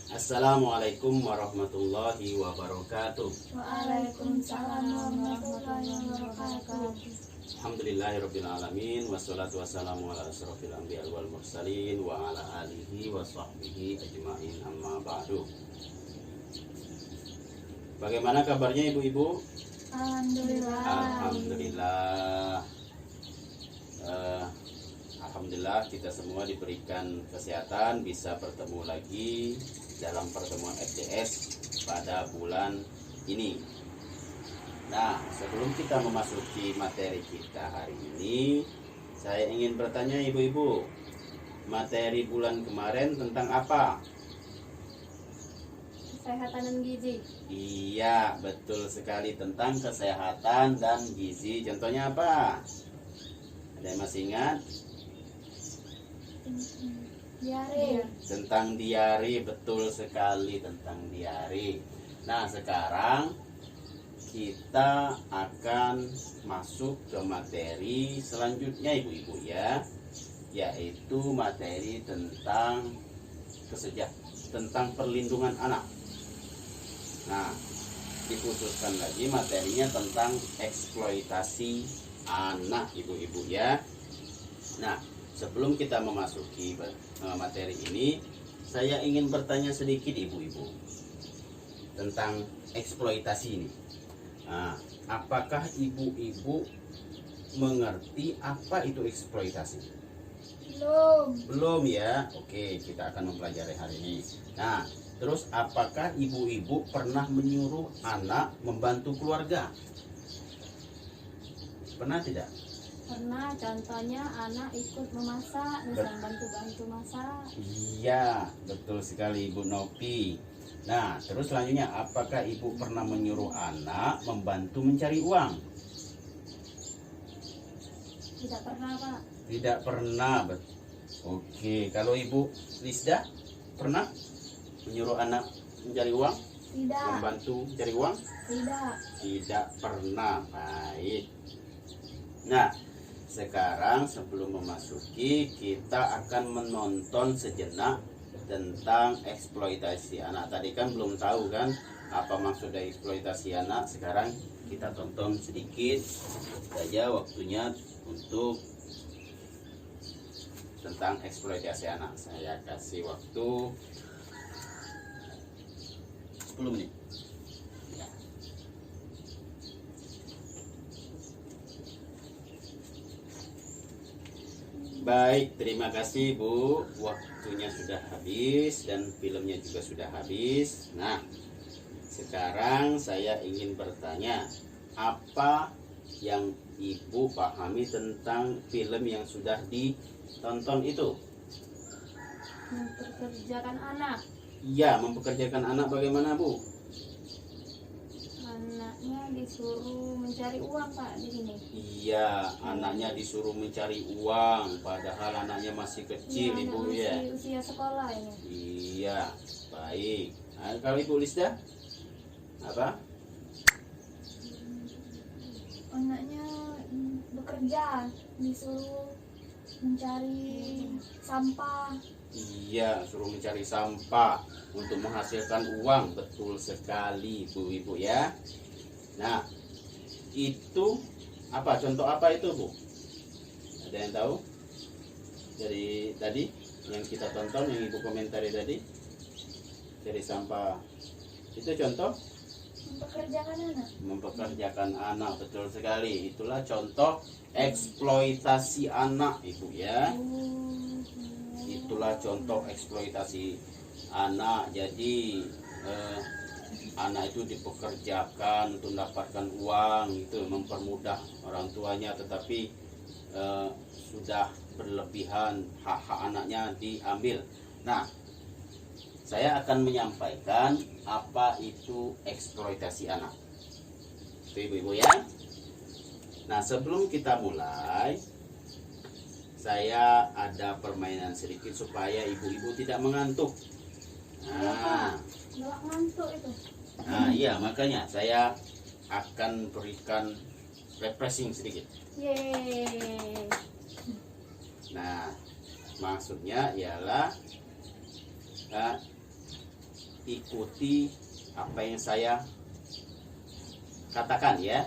Assalamualaikum warahmatullahi wabarakatuh. Waalaikumsalam warahmatullahi wabarakatuh. Alhamdulillahirabbil alamin wassalatu wassalamu ala asyrofil anbiya wal mursalin wa ala alihi wa sahbihi ajmain amma ba'du. Bagaimana kabarnya ibu-ibu? Alhamdulillah. Alhamdulillah. Alhamdulillah kita semua diberikan kesehatan bisa bertemu lagi dalam pertemuan FDS pada bulan ini. Nah, sebelum kita memasuki materi kita hari ini, saya ingin bertanya ibu-ibu, materi bulan kemarin tentang apa? Kesehatan dan gizi. Iya, betul sekali, tentang kesehatan dan gizi. Contohnya apa? Ada yang masih ingat? Diare. Tentang diare, betul sekali, tentang diare. Nah, sekarang kita akan masuk ke materi selanjutnya ibu-ibu ya, yaitu materi tentang tentang perlindungan anak. Nah, dikhususkan lagi materinya tentang eksploitasi anak ibu-ibu ya. Nah, sebelum kita memasuki materi ini, saya ingin bertanya sedikit ibu-ibu tentang eksploitasi ini. Nah, apakah ibu-ibu mengerti apa itu eksploitasi? Belum ya? Oke, kita akan mempelajari hari ini. Nah, terus apakah ibu-ibu pernah menyuruh anak membantu keluarga? Pernah tidak? Pernah, contohnya anak ikut memasak, misalnya bantu-bantu masak. Iya, betul sekali Ibu Nopi. Nah, terus selanjutnya, apakah ibu pernah menyuruh anak membantu mencari uang? Tidak pernah, Pak. Tidak pernah. Oke, kalau Ibu Lisda pernah menyuruh anak mencari uang? Tidak. Membantu mencari uang? Tidak. Tidak pernah. Baik. Nah, sekarang sebelum memasuki, kita akan menonton sejenak tentang eksploitasi anak. Tadi kan belum tahu kan apa maksud dari eksploitasi anak. Sekarang kita tonton sedikit saja waktunya untuk tentang eksploitasi anak. Saya kasih waktu 10 menit. Baik, terima kasih Bu. Waktunya sudah habis dan filmnya juga sudah habis. Nah, sekarang saya ingin bertanya, apa yang Ibu pahami tentang film yang sudah ditonton itu? Mempekerjakan anak. Iya, mempekerjakan anak bagaimana Bu? Anaknya disuruh mencari uang, Pak, di sini. Iya, anaknya disuruh mencari uang, padahal anaknya masih kecil Iya, Ibu anak ya. masih usia sekolah ini. Iya, baik. Nah, kalau Ibu Lisda, apa? Anaknya bekerja, disuruh mencari sampah. Iya, suruh mencari sampah untuk menghasilkan uang. Betul sekali ibu-ibu ya. Nah, itu apa? Contoh apa itu Bu? Ada yang tahu? Dari tadi yang kita tonton, yang Ibu komentari tadi, cari sampah, itu contoh Mempekerjakan anak. mempekerjakan anak. Betul sekali. Itulah contoh eksploitasi anak Ibu ya. Itulah contoh eksploitasi anak. Jadi anak itu dipekerjakan untuk mendapatkan uang, itu mempermudah orang tuanya, tetapi sudah berlebihan, hak-hak anaknya diambil. Nah, saya akan menyampaikan apa itu eksploitasi anak. Itu ibu-ibu ya. Nah, sebelum kita mulai, saya ada permainan sedikit supaya ibu-ibu tidak mengantuk. Nah, Galak ngantuk itu. nah iya, makanya saya akan berikan refreshing sedikit. Yeay. Nah, maksudnya ialah ikuti apa yang saya katakan ya.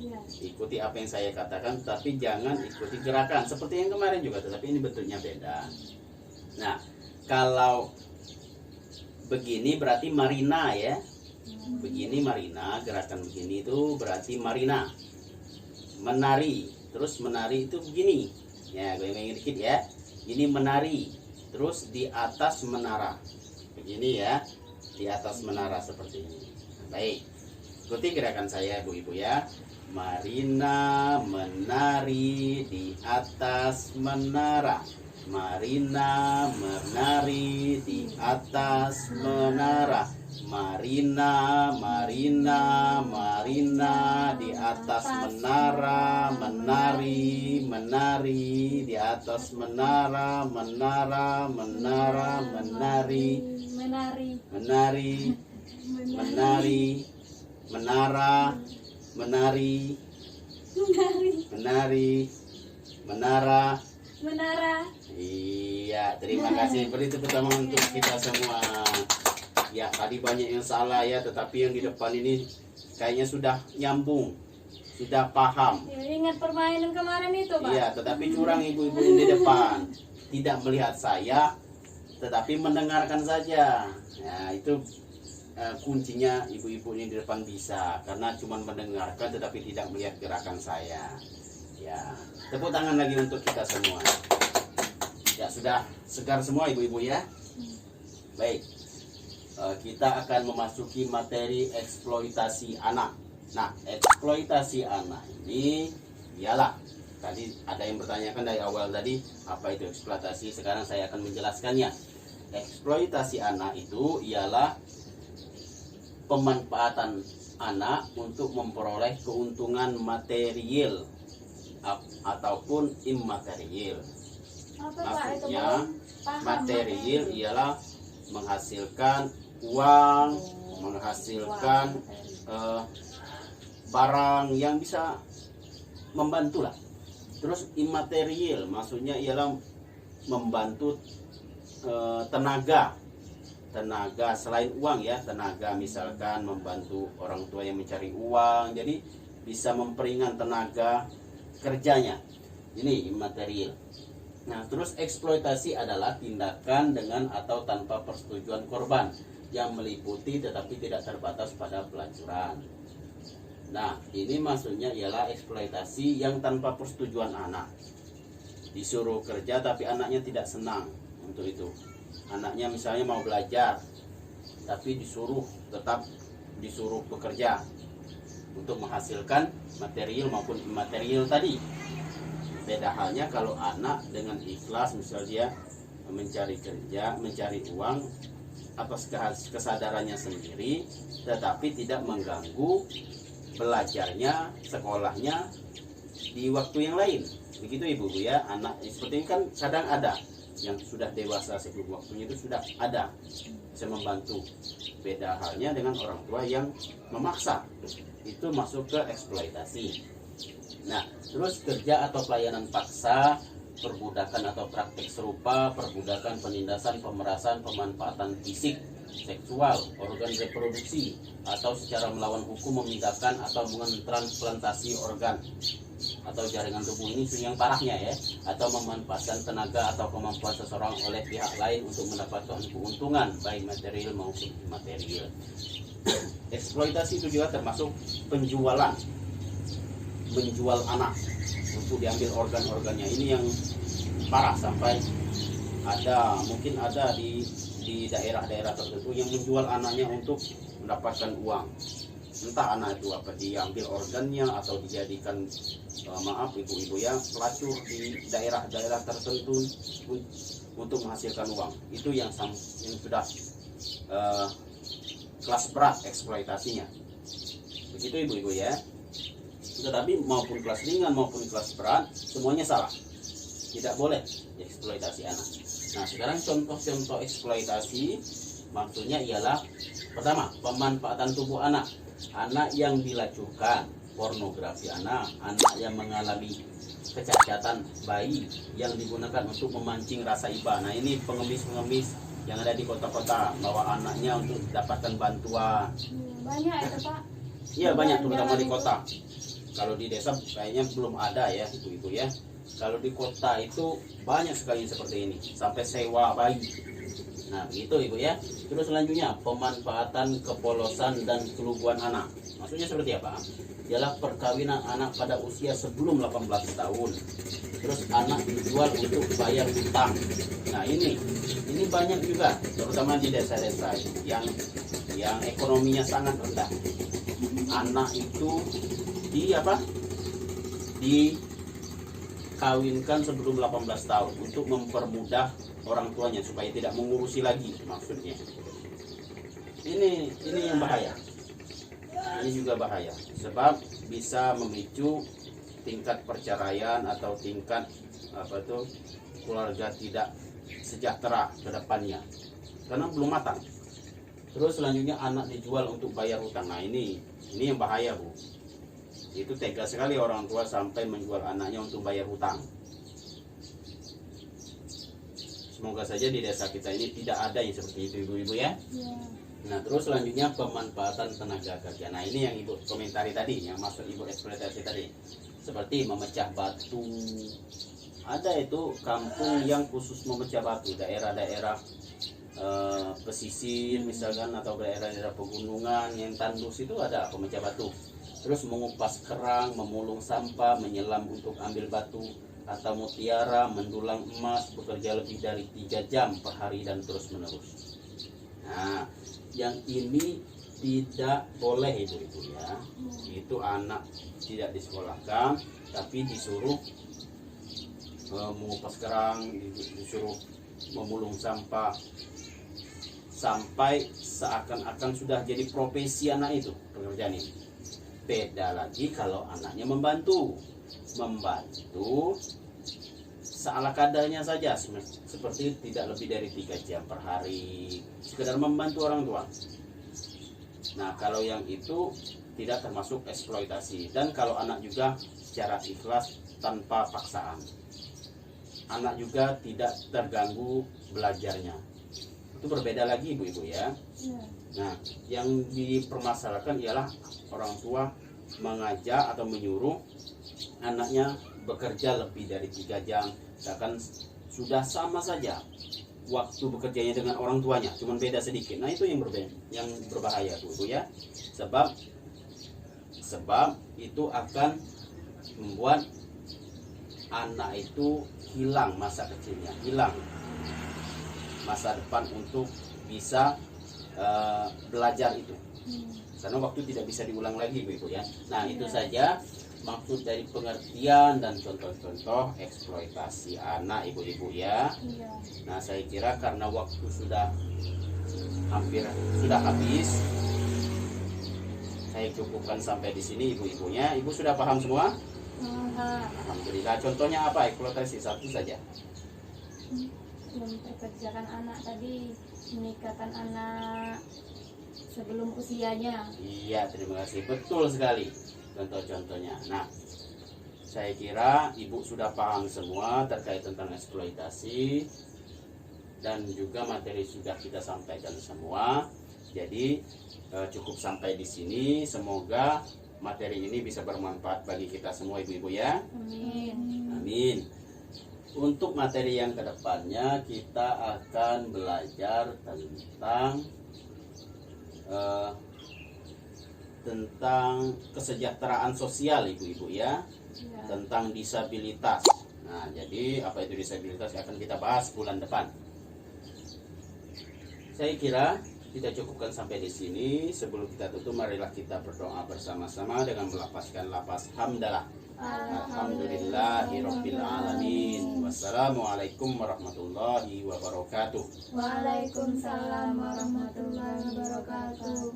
Iya. Ikuti apa yang saya katakan, tapi jangan ikuti gerakan seperti yang kemarin juga, tetapi ini bentuknya beda. Nah, kalau begini berarti Marina ya. Begini Marina, gerakan begini itu berarti Marina. Menari, terus menari itu begini. Ya, goyang-goyang dikit ya. Ini menari, terus di atas menara. Begini ya, di atas menara seperti ini. Baik, ikuti gerakan saya ibu-ibu ya. Marina menari di atas menara. Marina menari di atas menara. Marina, Marina, Marina di atas menara. Menari, menari di atas menara. Menara, menara, menari. Menari. Menari, menari, menara. Menari, Menari. menari, menara. Menara. Iya, terima kasih. Beri tepuk tangan untuk kita semua. Ya, tadi banyak yang salah ya, tetapi yang di depan ini kayaknya sudah nyambung, sudah paham. Ya, ingat permainan kemarin itu, Pak? Iya, tetapi curang ibu-ibu yang di depan. Tidak melihat saya, tetapi mendengarkan saja. Nah, itu kuncinya ibu-ibu ini di depan bisa, karena cuma mendengarkan tetapi tidak melihat gerakan saya. Ya, tepuk tangan lagi untuk kita semua. Ya, sudah segar semua ibu-ibu ya. Baik, kita akan memasuki materi eksploitasi anak. Nah, eksploitasi anak ini ialah, tadi ada yang bertanyakan dari awal tadi, apa itu eksploitasi? Sekarang saya akan menjelaskannya. Eksploitasi anak itu ialah pemanfaatan anak untuk memperoleh keuntungan material ataupun immaterial. Apa, Pak? Itu Maksudnya belum paham material materi. ialah menghasilkan uang, menghasilkan barang yang bisa membantu lah. Terus immaterial maksudnya ialah membantu tenaga selain uang ya, tenaga misalkan membantu orang tua yang mencari uang, jadi bisa memperingan tenaga kerjanya. Ini immaterial. Nah, terus eksploitasi adalah tindakan dengan atau tanpa persetujuan korban yang meliputi tetapi tidak terbatas pada pelacuran. Nah, ini maksudnya ialah eksploitasi yang tanpa persetujuan anak. Disuruh kerja tapi anaknya tidak senang untuk itu. Anaknya misalnya mau belajar, tapi tetap disuruh bekerja untuk menghasilkan material maupun immaterial tadi. Beda halnya kalau anak dengan ikhlas, misalnya dia mencari kerja, mencari uang atas kesadarannya sendiri, tetapi tidak mengganggu belajarnya, sekolahnya di waktu yang lain. Begitu ibu-ibu ya, anak seperti ini kan kadang ada yang sudah dewasa sebelum waktunya, itu sudah ada bisa membantu. Beda halnya dengan orang tua yang memaksa, itu masuk ke eksploitasi. Nah, terus kerja atau pelayanan paksa, perbudakan atau praktik serupa, perbudakan, penindasan, pemerasan, pemanfaatan fisik, seksual, organ reproduksi, atau secara melawan hukum memindahkan atau mentransplantasi organ atau jaringan tubuh, ini yang parahnya ya, atau memanfaatkan tenaga atau kemampuan seseorang oleh pihak lain untuk mendapatkan keuntungan baik material maupun immaterial. Eksploitasi itu juga termasuk penjualan, menjual anak untuk diambil organ-organnya. Ini yang parah, sampai mungkin ada di daerah-daerah tertentu yang menjual anaknya untuk mendapatkan uang. Entah anak itu apa, diambil organnya atau dijadikan maaf ibu-ibu ya, pelacur di daerah-daerah tertentu untuk menghasilkan uang. Itu yang sudah kelas berat eksploitasinya. Begitu ibu-ibu ya. Tetapi maupun kelas ringan maupun kelas berat, semuanya salah. Tidak boleh eksploitasi anak. Nah, sekarang contoh-contoh eksploitasi maksudnya ialah, pertama, pemanfaatan tubuh anak. Anak yang dilacurkan, pornografi anak yang mengalami kecacatan bayi yang digunakan untuk memancing rasa iba. Nah, ini pengemis-pengemis yang ada di kota-kota bawa anaknya untuk dapatkan bantuan. Banyak itu Pak. Iya banyak, terutama di Jalan-jalan kota. Kalau di desa kayaknya belum ada ya ibu-ibu ya. Kalau di kota itu banyak sekali seperti ini, sampai sewa bayi. Nah begitu ibu ya. Terus selanjutnya pemanfaatan kepolosan dan keluguan anak. Maksudnya seperti apa? Ialah perkawinan anak pada usia sebelum 18 tahun. Terus anak dijual untuk bayar hutang. Nah ini banyak juga, terutama di desa-desa yang ekonominya sangat rendah. Anak itu dikawinkan sebelum 18 tahun untuk mempermudah orang tuanya supaya tidak mengurusi lagi, maksudnya. Ini yang bahaya. Ini juga bahaya sebab bisa memicu tingkat perceraian atau tingkat keluarga tidak sejahtera ke depannya karena belum matang. Terus selanjutnya anak dijual untuk bayar hutang. Nah ini yang bahaya Bu. Itu tega sekali orang tua sampai menjual anaknya untuk bayar hutang. Semoga saja di desa kita ini tidak ada yang seperti itu ibu-ibu ya. Nah terus selanjutnya pemanfaatan tenaga kerja. Nah ini yang ibu komentari tadi, yang masuk ibu eksploitasi tadi, seperti memecah batu. Ada itu kampung yang khusus memecah batu, daerah-daerah pesisir misalkan, atau daerah-daerah pegunungan yang tandus itu ada pemecah batu. Terus mengupas kerang, memulung sampah, menyelam untuk ambil batu atau mutiara, mendulang emas, bekerja lebih dari 3 jam per hari dan terus menerus. Nah yang ini tidak boleh ibu-ibu ya. Itu anak tidak disekolahkan tapi disuruh mengupas kerang, disuruh memulung sampah, sampai seakan-akan sudah jadi profesi anak itu pekerjaan ini. Beda lagi kalau anaknya membantu seala kadarnya saja, seperti tidak lebih dari 3 jam per hari, sekedar membantu orang tua. Nah kalau yang itu tidak termasuk eksploitasi. Dan kalau anak juga secara ikhlas tanpa paksaan, anak juga tidak terganggu belajarnya. Itu berbeda lagi ibu-ibu ya. Nah yang dipermasalahkan ialah orang tua mengajak atau menyuruh anaknya bekerja lebih dari 3 jam, bahkan sudah sama saja waktu bekerjanya dengan orang tuanya, cuma beda sedikit. Nah itu yang berbahaya Bu ya, sebab itu akan membuat anak itu hilang masa kecilnya, hilang masa depan untuk bisa belajar itu, karena waktu tidak bisa diulang lagi Bu ya. Nah itu saja maksud dari pengertian dan contoh-contoh eksploitasi anak ibu-ibu ya. Nah saya kira karena waktu sudah habis, saya cukupkan sampai di sini ibu-ibunya. Ibu sudah paham semua? Alhamdulillah. Contohnya apa eksploitasi? Satu saja. Mempekerjakan anak tadi, menikahkan anak sebelum usianya. Iya, terima kasih. Betul sekali contoh-contohnya. Nah, saya kira ibu sudah paham semua terkait tentang eksploitasi, dan juga materi sudah kita sampaikan semua. Jadi cukup sampai di sini. Semoga materi ini bisa bermanfaat bagi kita semua ibu-ibu ya. Amin. Amin. Untuk materi yang kedepannya kita akan belajar tentang kesejahteraan sosial ibu-ibu ya, tentang disabilitas. Nah jadi apa itu disabilitas akan kita bahas bulan depan. Saya kira kita cukupkan sampai di sini. Sebelum kita tutup, marilah kita berdoa bersama-sama dengan melafazkan lafaz hamdalah. Alhamdulillahirabbil alamin. Wassalamualaikum warahmatullahi wabarakatuh. Waalaikumsalam warahmatullahi wabarakatuh.